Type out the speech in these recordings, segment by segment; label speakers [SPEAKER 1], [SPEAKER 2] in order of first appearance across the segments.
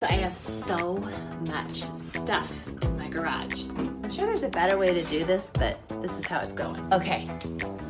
[SPEAKER 1] So I have so much stuff in my garage. I'm sure there's a better way to do this, but this is how it's going. Okay,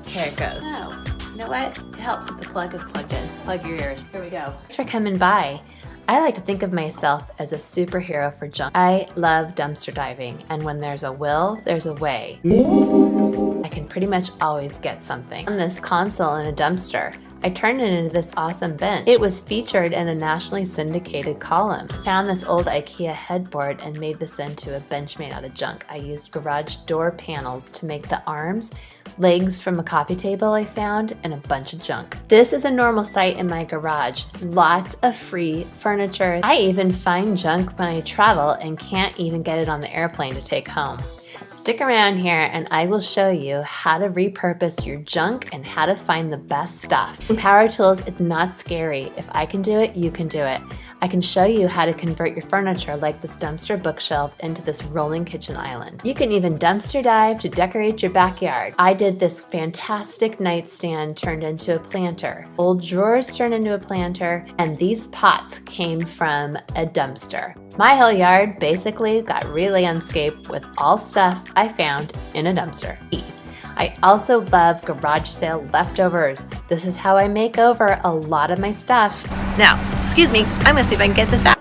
[SPEAKER 1] here it goes. Oh, you know what? It helps if the plug is plugged in. Plug your ears. Here we go. Thanks for coming by. I like to think of myself as a superhero for junk. I love dumpster diving, and when there's a will, there's a way. I can pretty much always get something. On this console in a dumpster, I turned it into this awesome bench. It was featured in a nationally syndicated column. I found this old IKEA headboard and made this into a bench made out of junk. I used garage door panels to make the arms, legs from a coffee table I found, and a bunch of junk. This is a normal sight in my garage. Lots of free furniture. I even find junk when I travel and can't even get it on the airplane to take home. Stick around here and I will show you how to repurpose your junk and how to find the best stuff. In power tools, it's not scary. If I can do it, you can do it. I can show you how to convert your furniture like this dumpster bookshelf into this rolling kitchen island. You can even dumpster dive to decorate your backyard. I did this fantastic nightstand turned into a planter, old drawers turned into a planter, and these pots came from a dumpster. My whole yard basically got really unscaped with all stuff I found in a dumpster. I also love garage sale leftovers. This is how I make over a lot of my stuff. Now, excuse me, I'm gonna see if I can get this out.